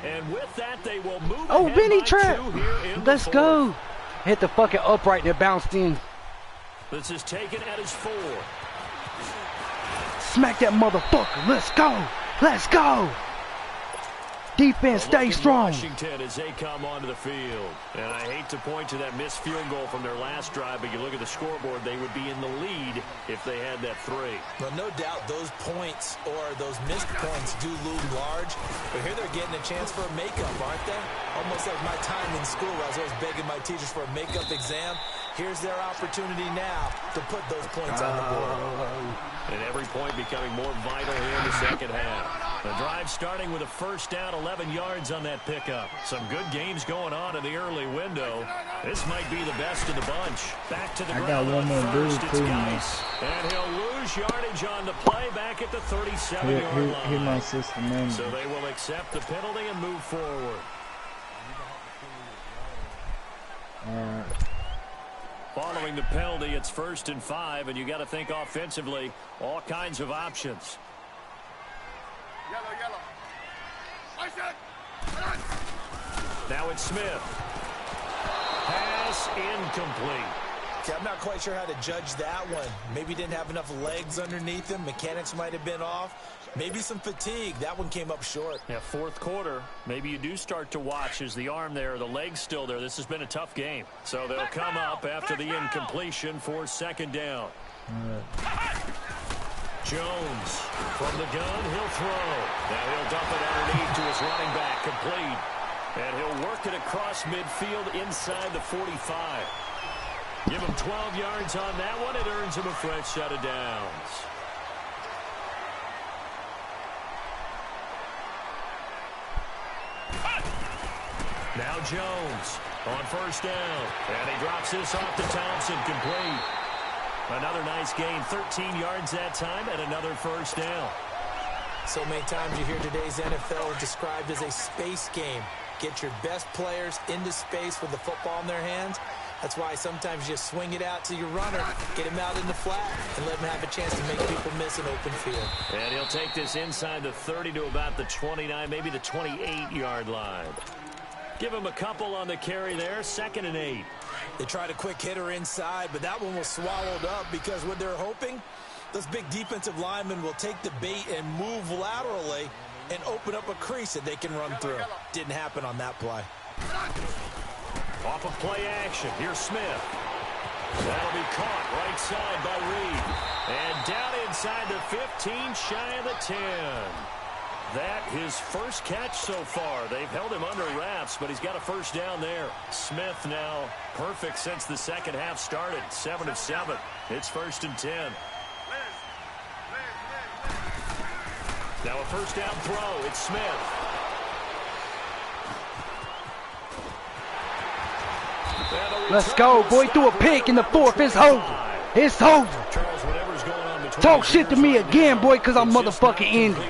And with that, they will move Oh, ahead Vinny by trap. 2 here in Let's the go. fourth. Hit the fucking upright that bounced in. This is taken at his 4. Smack that motherfucker. Let's go. Let's go. Defense, stay strong. Washington as they come onto the field. And I hate to point to that missed field goal from their last drive, but you look at the scoreboard, they would be in the lead if they had that 3. Well, no doubt those points or those missed points do loom large, but here they're getting a chance for a makeup, aren't they? Almost like my time in school. I was always begging my teachers for a makeup exam. Here's their opportunity now to put those points on the board. And every point becoming more vital here in the second half. The drive starting with a first down, 11 yards on that pickup. Some good games going on in the early window. This might be the best of the bunch. Back to the ground. I got one more dude too, man. And he'll lose yardage on the play back at the 37-yard line. Here's my assistant manager. So they will accept the penalty and move forward. Following the penalty, it's 1st and 5, and you got to think offensively, all kinds of options. Yellow. Now it's Smith. Pass incomplete. Okay, I'm not quite sure how to judge that one. Maybe didn't have enough legs underneath him. Mechanics might have been off. Maybe some fatigue. That one came up short. Yeah, 4th quarter. Maybe you do start to watch as the arm there, the leg's still there. This has been a tough game. So they'll come up after the incompletion for 2nd down. Jones from the gun, he'll throw. Now he'll dump it underneath to his running back, complete. And he'll work it across midfield inside the 45. Give him 12 yards on that one. It earns him a fresh set of downs. Now Jones on 1st down. And he drops this off to Thompson, complete. Another nice gain, 13 yards that time, and another 1st down. So many times you hear today's NFL described as a space game. Get your best players into space with the football in their hands. That's why sometimes you swing it out to your runner, get him out in the flat, and let him have a chance to make people miss an open field. And he'll take this inside the 30 to about the 29, maybe the 28-yard line. Give him a couple on the carry there, 2nd and 8. They tried a quick hitter inside, but that one was swallowed up because what they're hoping, those big defensive linemen will take the bait and move laterally and open up a crease that they can run through. Didn't happen on that play. Off of play action, here's Smith. That'll be caught right side by Reed. And down inside the 15, shy of the 10. That his first catch so far. They've held him under wraps, but he's got a 1st down there. Smith now perfect since the 2nd half started. 7 of 7. It's 1st and 10. Now a 1st down throw. It's Smith. Let's go, boy. Threw a pick in the 4th. It's over. It's over. Talk shit to me again, boy, because I'm motherfucking Indy.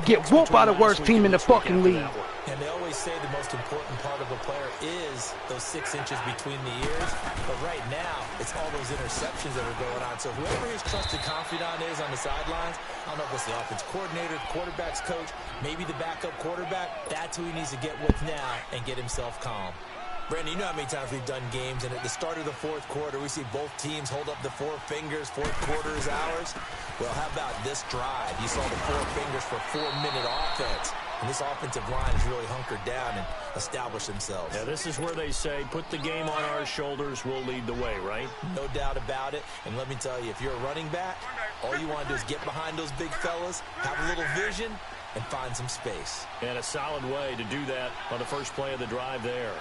Get whooped by the worst team in the fucking league. And they always say the most important part of a player is those 6 inches between the ears. But right now, it's all those interceptions that are going on. So whoever his trusted confidant is on the sidelines, I don't know if it's the offense coordinator, the quarterback's coach, maybe the backup quarterback, that's who he needs to get with now and get himself calm. Brandon, you know how many times we've done games, and at the start of the 4th quarter, we see both teams hold up the 4 fingers, 4th quarter is ours. Well, how about this drive? You saw the 4 fingers for 4-minute offense, and this offensive line has really hunkered down and established themselves. Yeah, this is where they say, put the game on our shoulders, we'll lead the way, right? No doubt about it, and let me tell you, if you're a running back, all you want to do is get behind those big fellas, have a little vision, and find some space. And a solid way to do that on the first play of the drive there.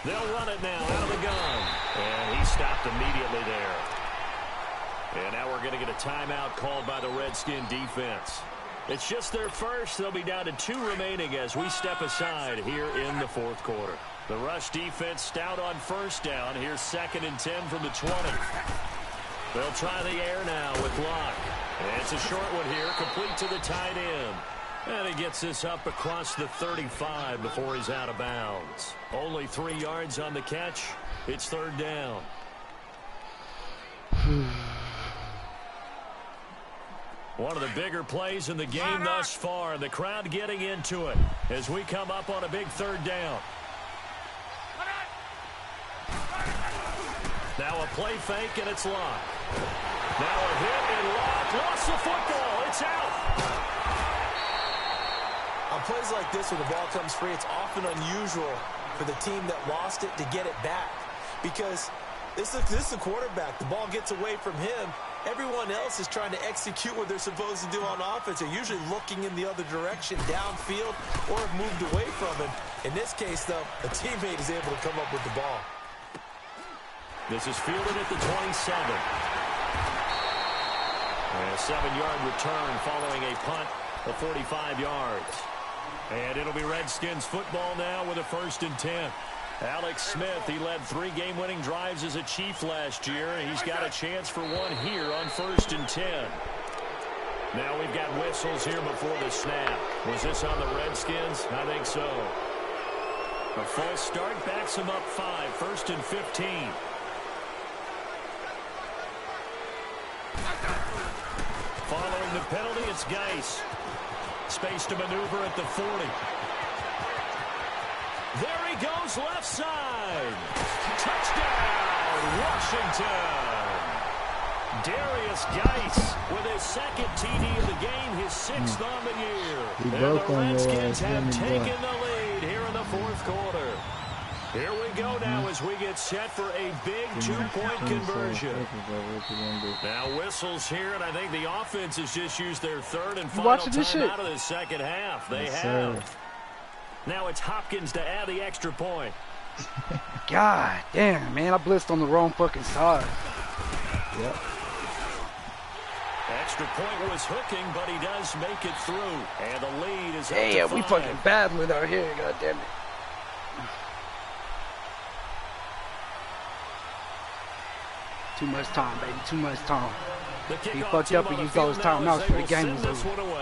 They'll run it now out of the gun. And he stopped immediately there. And now we're going to get a timeout called by the Redskin defense. It's just their first. They'll be down to 2 remaining as we step aside here in the 4th quarter. The rush defense stout on 1st down. Here's 2nd and 10 from the 20. They'll try the air now with Locke. And it's a short one here, complete to the tight end. And he gets this up across the 35 before he's out of bounds. Only 3 yards on the catch. It's 3rd down. One of the bigger plays in the game thus far. The crowd getting into it as we come up on a big 3rd down. Now a play fake, and it's Locke. Now a hit, and Locke lost the football. It's out. On plays like this where the ball comes free, it's often unusual for the team that lost it to get it back. Because this is the quarterback. The ball gets away from him, Everyone else is trying to execute what they're supposed to do on offense. They're usually looking in the other direction, downfield, or have moved away from it. In this case, though, a teammate is able to come up with the ball. This is fielded at the 27. A 7-yard return following a punt of 45 yards. And it'll be Redskins football now with a 1st and 10. Alex Smith, he led 3 game-winning drives as a Chief last year. He's got a chance for one here on 1st and 10. Now we've got whistles here before the snap. Was this on the Redskins? I think so. A false start backs him up 5, 1st and 15. Following the penalty, it's Geis. Space to maneuver at the 40. There he goes, left side. Touchdown, Washington. Darius Geis with his 2nd TD of the game, his 6th on the year. And the Redskins have taken the lead here in the 4th quarter. Here we go now as we get set for a big 2-point conversion. Now whistles here, and I think the offense has just used their 3rd and final time out of the 2nd half. They have. Now it's Hopkins to add the extra point. God damn, man, I blitzed on the wrong fucking side. Yep. Extra point was hooking, but he does make it through. And the lead is up to 5. We fucking battling out here, god damn it. Too much time, baby. Too much time. He fucked up and used all his timeouts for the game was over.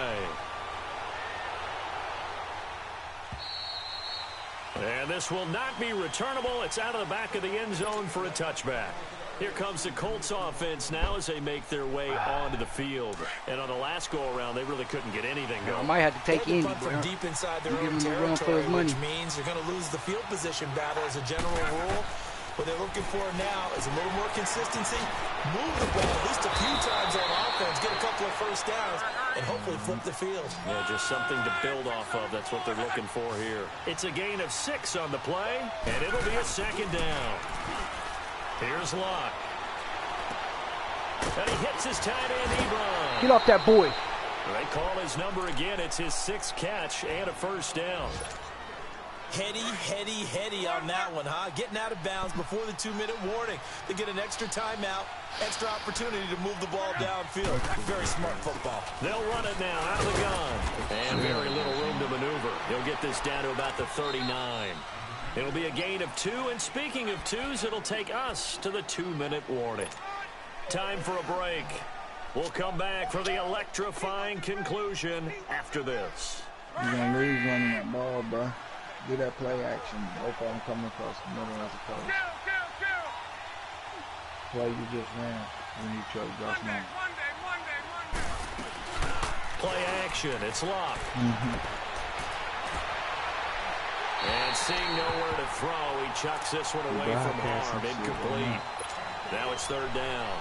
And this will not be returnable. It's out of the back of the end zone for a touchback. Here comes the Colts offense now as they make their way onto the field. And on the last go-around, they really couldn't get anything going. I might have to take Indy, bro. From deep inside their own territory, which means you're going to lose the field position battle as a general rule. What they're looking for now is a little more consistency, move the ball at least a few times on offense, get a couple of 1st downs, and hopefully flip the field. Yeah, just something to build off of. That's what they're looking for here. It's a gain of 6 on the play, and it'll be a 2nd down. Here's Locke. And he hits his tight end, Ebron. Get off that boy. They call his number again. It's his 6th catch and a 1st down. Heady on that one, huh? Getting out of bounds before the 2-minute warning. They get an extra timeout, extra opportunity to move the ball downfield. Very smart football. They'll run it now out of the gun. And very little room to maneuver. He'll get this down to about the 39. It'll be a gain of 2, and speaking of 2s, it'll take us to the 2-minute warning. Time for a break. We'll come back for the electrifying conclusion after this. You're going to lose running that ball, bro. Do that play action. Both of them coming across the middle as a coach. Play you just ran when you chose Josh Mann. Play action. It's Locke. And seeing nowhere to throw, he chucks this one away from harm. Incomplete. Now it's 3rd down.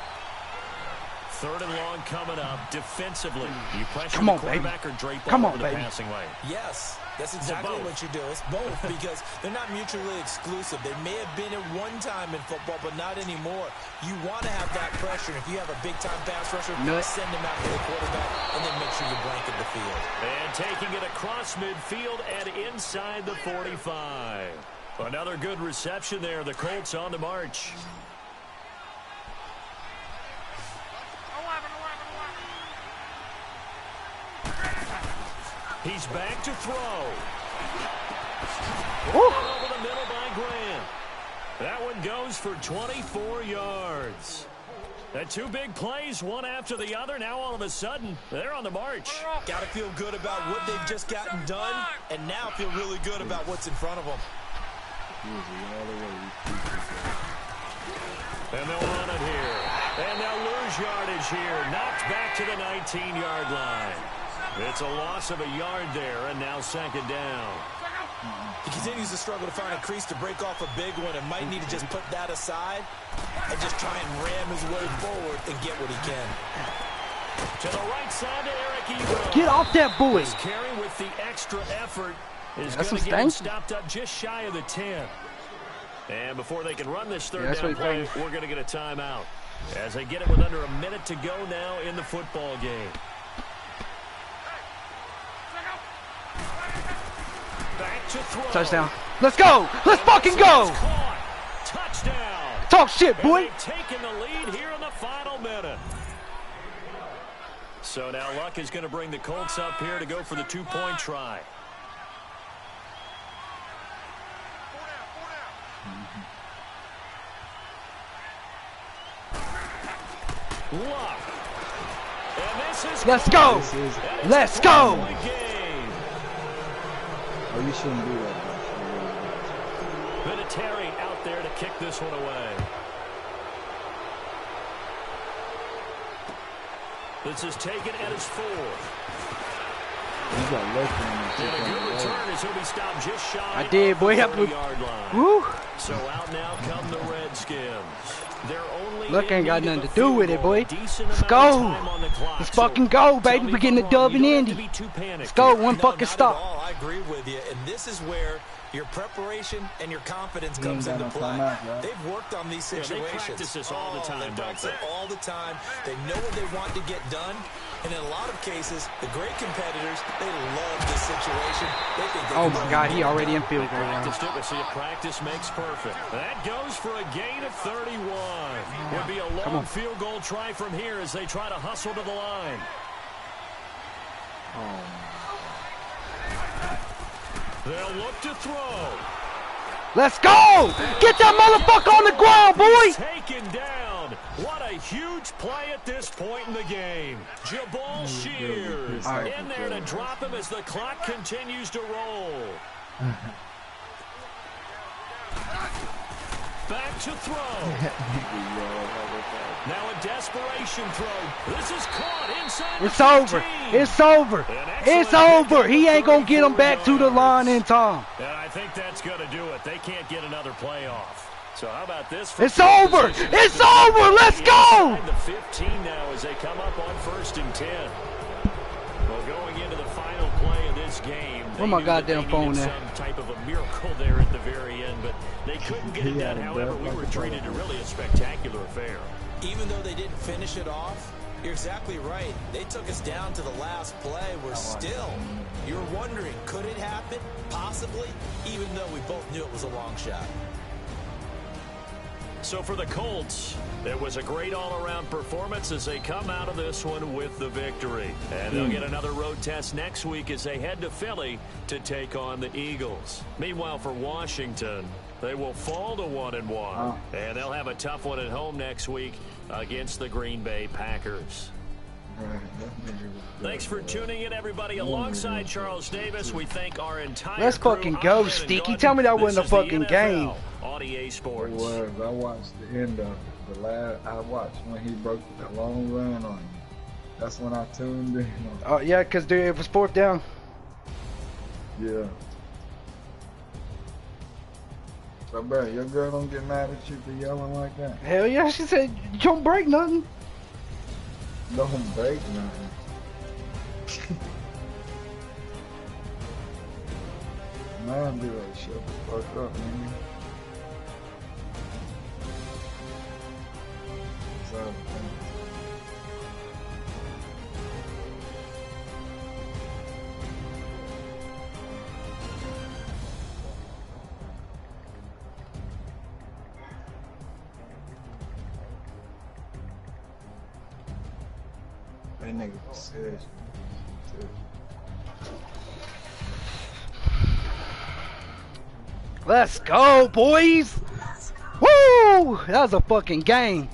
3rd and long coming up. Defensively, you pressure the quarterback or drape over the passing lane? Yes, that's exactly what you do. It's both because they're not mutually exclusive. They may have been at one time in football, but not anymore. You want to have that pressure. If you have a big-time pass rusher, send him out to the quarterback and then make sure you blanket the field. And taking it across midfield and inside the 45. Another good reception there. The Colts on the march. He's back to throw. Over the middle by Grant. That one goes for 24 yards. And 2 big plays, one after the other. Now all of a sudden, they're on the march. Got to feel good about what they've just gotten done, and now feel really good about what's in front of them. And they'll run it here. And they'll lose yardage here. Knocked back to the 19-yard line. It's a loss of a yard there, and now 2nd down. He continues to struggle to find a crease to break off a big one and might need to just put that aside and just try and ram his way forward and get what he can. To the right side to Eric Ebron. Get off that boy. His carry with the extra effort is going to get him stopped up just shy of the 10. And before they can run this 3rd down play, we're going to get a timeout. as they get it with under a minute to go now in the football game. Back to throw. Touchdown. Let's go. Let's fucking go. Touchdown. Talk shit, boy. And they've taken the lead here in the final minute. So now Luck is going to bring the Colts up here to go for the two-point try. Luck. And this is Let's go. Let's go. Oh, you shouldn't do that. Vinatieri out there to kick this one away. This is taken at his 4. He's got left And a good return as he'll be stopped just shy I did, boy. of the 30-yard line. Woo. So out now come the Redskins. They're only Look, ain't got in need nothing of to a do field with it, goal, boy. a decent Let's amount of go. time on the clock. Let's So fucking go, baby. tell me We're getting the if I'm wrong. dub in You don't have to Indy. be too panicked Let's go. here. One No, fucking not stop. at all. I agree with you, and this is where your preparation and your confidence You comes ain't into got no play. timeout, right? They've worked on these Yeah, situations. they practice this all the time, They don't practice it they? all the time. They know what they want to get done, and in a lot of cases, the great competitors, they love this situation. They think they Oh can my win. God, he already in field goal line. Practiced it, but see, practice makes perfect. That goes for a gain of 31. Would be a long field goal try from here as they try to hustle to the line. They'll look to throw. Let's go. Get that motherfucker on the ground, boy. Taken down. What a huge play at this point in the game. Jabal Shears in there to drop him as the clock continues to roll. Back to throw. Now a desperation throw. This is caught inside. It's over. It's over. It's over. He ain't gonna get him back to the line in time. And I think that's going to do it. They can't get another play off. So how about this? It's over. It's over. Let's go. The 15 now as they come up on 1st and 10. Well, going into the final play of this game, Where my goddamn phone at? some type of a miracle there at the very end, but they couldn't get it done. However, we were treated to really a spectacular affair. Even though they didn't finish it off, you're exactly right. They took us down to the last play. We're still, you're wondering, could it happen? Possibly, even though we both knew it was a long shot. So for the Colts, it was a great all-around performance as they come out of this one with the victory. And they'll get another road test next week as they head to Philly to take on the Eagles. Meanwhile, for Washington, they will fall to 1-1. And they'll have a tough one at home next week against the Green Bay Packers. Thanks for tuning in, everybody. Alongside Charles Davis, we thank our entire Let's crew. fucking go, I'm Sticky. Gordon. Tell me that wasn't a This is the fucking NFL game. On EA Sports. It was. I watched the end of the last. I watched when he broke that long run on you. That's when I tuned in. Oh yeah, cause dude, it was 4th down. Yeah. So, bro, your girl don't get mad at you for yelling like that? Hell yeah, she said you don't break nothing. Don't break nothing. Man, be like, shut the fuck up, man. So, that nigga was serious. Let's go, boys. Woo! That was a fucking game.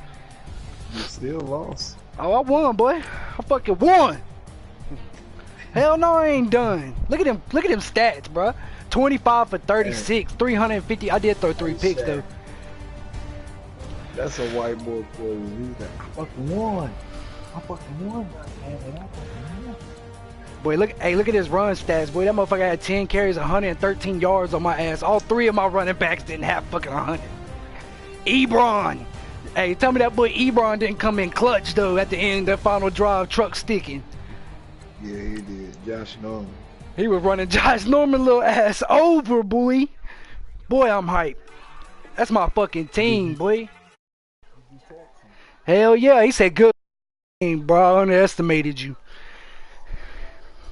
You still lost. Oh, I won, boy. I fucking won. Hell no, I ain't done. Look at them. Look at them stats, bro. 25 for 36, 350. I did throw 3 picks though. That's a white boy for you. He's like, I fucking won. I fucking won. Boy, look, hey, look at his run stats, boy. That motherfucker had 10 carries, 113 yards on my ass. All 3 of my running backs didn't have fucking 100. Ebron. Hey, tell me that boy Ebron didn't come in clutch, though, at the end, that final drive, truck sticking. Yeah, he did. Josh Norman. He was running Josh Norman little ass over, boy. Boy, I'm hyped. That's my fucking team, boy. Hell yeah, he said good game, bro. I underestimated you.